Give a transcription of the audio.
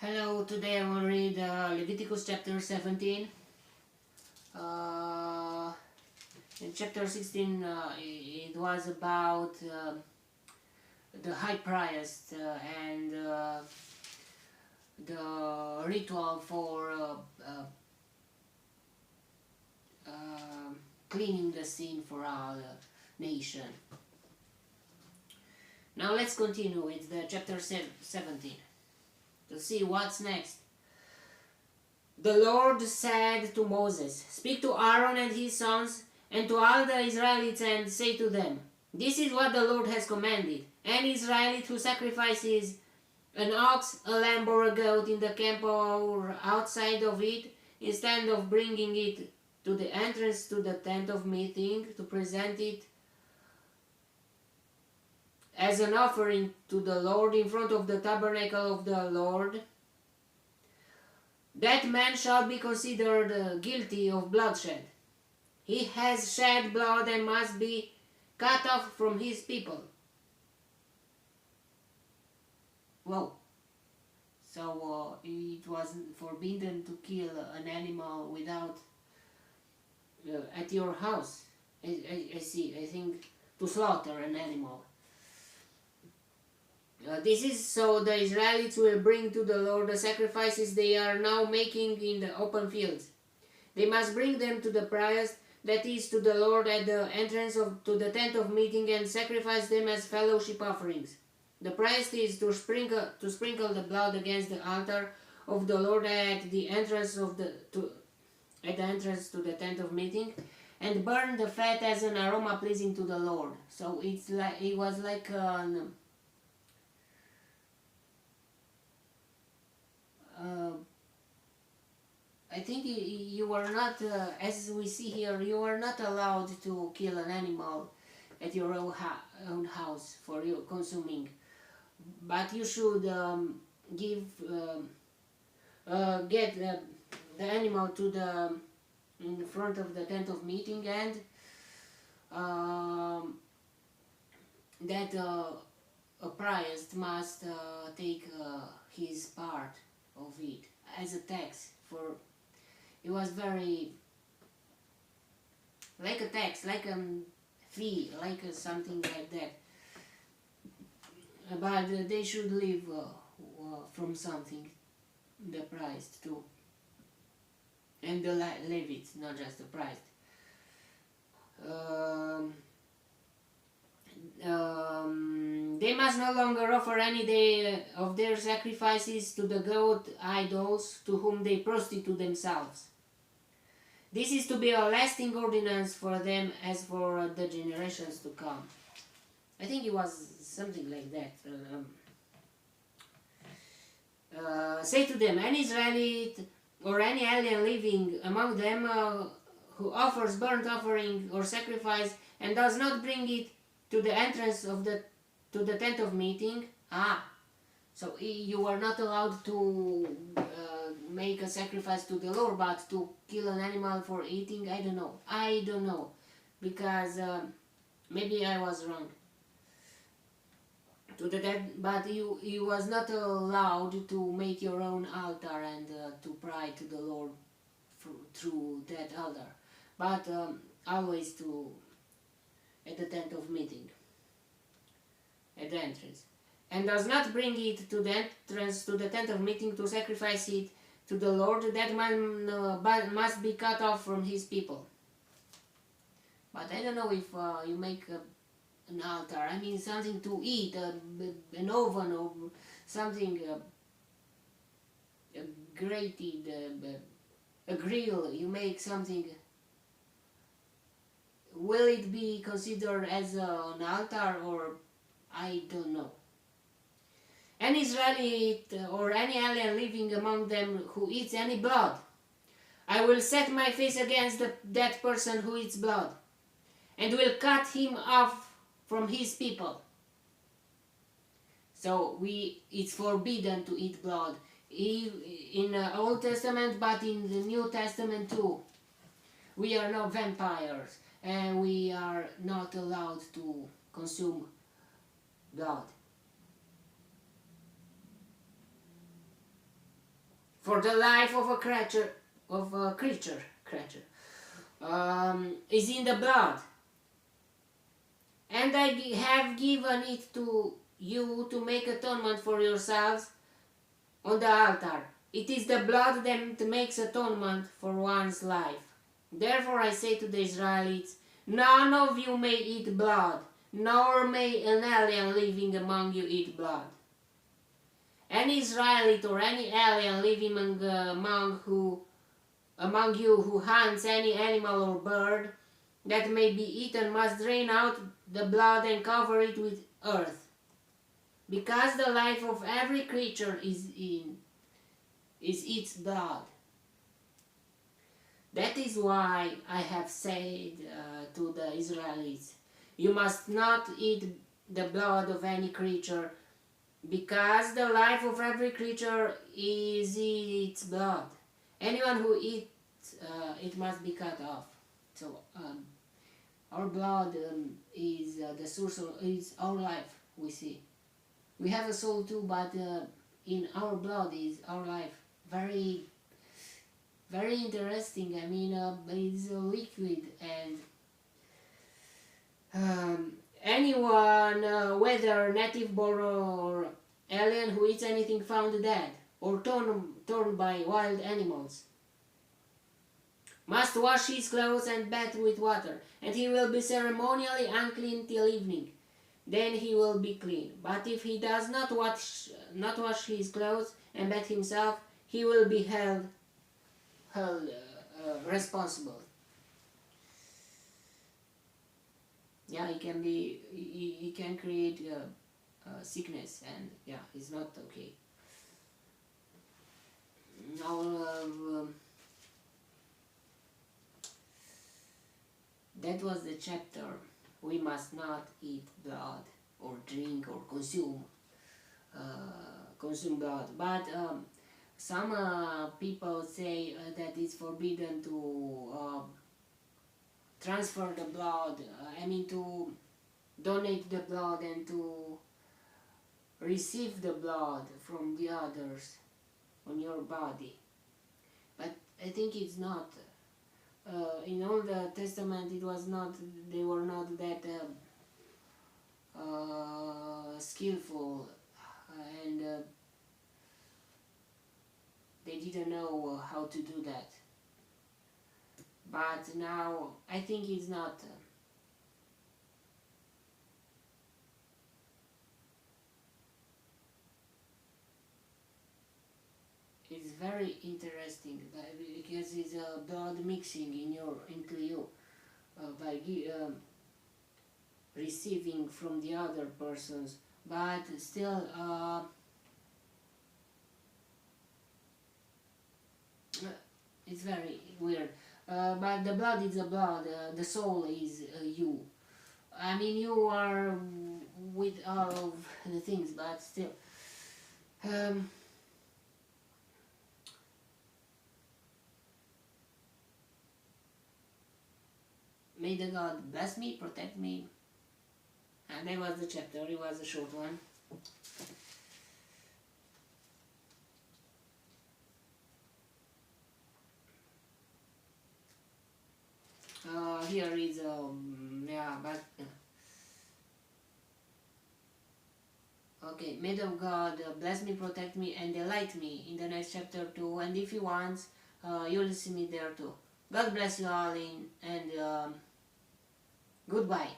Hello, today I will read Leviticus chapter 17. Uh, in chapter 16 it was about the high priest and the ritual for cleaning the sin for our nation. Now let's continue with the chapter 17 to see what's next. The Lord said to Moses, "Speak to Aaron and his sons and to all the Israelites and say to them, this is what the Lord has commanded. An Israelite who sacrifices an ox, a lamb or a goat in the camp or outside of it, instead of bringing it to the entrance to the tent of meeting to present it as an offering to the Lord in front of the tabernacle of the Lord, that man shall be considered guilty of bloodshed. He has shed blood and must be cut off from his people." Whoa. So it was forbidden to kill an animal without at your house. I see. I think to slaughter an animal. This is so the Israelites will bring to the Lord the sacrifices they are now making in the open fields. They must bring them to the priest, that is to the Lord, at the entrance to the tent of meeting, and sacrifice them as fellowship offerings. The priest is to sprinkle the blood against the altar of the Lord at the entrance to the tent of meeting, and burn the fat as an aroma pleasing to the Lord. So it was like an I think you are not, as we see here, you are not allowed to kill an animal at your own house for you consuming, but you should get the animal to in front of the tent of meeting, and that a priest must take his part of it as a tax. For it was very like a tax, like a fee, like something like that. But they should live from something, the priest too, and the Levites, not just the priest. They must no longer offer any day of their sacrifices to the goat idols to whom they prostitute themselves. This is to be a lasting ordinance for them as for the generations to come. I think it was something like that. Say to them, an Israelite or any alien living among them who offers burnt offering or sacrifice and does not bring it to the entrance to the tent of meeting. So you are not allowed to make a sacrifice to the Lord, but to kill an animal for eating. I don't know, because maybe I was wrong. But you was not allowed to make your own altar and to pray to the Lord through that altar, but always at the tent of meeting, at the entrance, and does not bring it to the entrance to the tent of meeting to sacrifice it to the Lord, that man must be cut off from his people. But I don't know if you make an altar, I mean something to eat, an oven or something, grated, a grill, you make something. Will it be considered as an altar, or I don't know. An Israelite or any alien living among them who eats any blood, I will set my face against that person who eats blood, and will cut him off from his people. So it's forbidden to eat blood in the Old Testament, but in the New Testament too. We are not vampires, and we are not allowed to consume blood. For the life of a creature is in the blood, and I have given it to you to make atonement for yourselves on the altar. It is the blood that makes atonement for one's life. Therefore I say to the Israelites, none of you may eat blood, nor may an alien living among you eat blood. Any Israelite or any alien living among you who hunts any animal or bird that may be eaten must drain out the blood and cover it with earth, because the life of every creature is its blood. That is why I have said to the Israelites, you must not eat the blood of any creature, because the life of every creature is its blood. Anyone who eats it must be cut off. So our blood is the source of is our life. We see we have a soul too, but in our blood is our life. Very, very interesting. I mean, it's a liquid, and anyone, whether native born or alien, who eats anything found dead or torn by wild animals, must wash his clothes and bathe with water, and he will be ceremonially unclean till evening. Then he will be clean. But if he does not wash his clothes and bathe himself, he will be held responsible. Yeah, he can create sickness, and yeah, it's not okay. Now, that was the chapter. We must not eat blood or drink or consume blood. But some people say that it's forbidden to transfer the blood. I mean, to donate the blood and to receive the blood from the others on your body. But I think it's not. In Old Testament, it was not. They were not that skillful, and they didn't know how to do that. But now I think it's not. It's very interesting because it's blood mixing into you by receiving from the other persons, but still it's very weird. But the blood is the blood, the soul is you. I mean, you are with all of the things, but still. May the God bless me, protect me. And that was the chapter. It was a short one. Here is yeah, but okay. May the God bless me, protect me, and delight me in the next chapter too. And if He wants, you'll see me there too. God bless you all, and goodbye.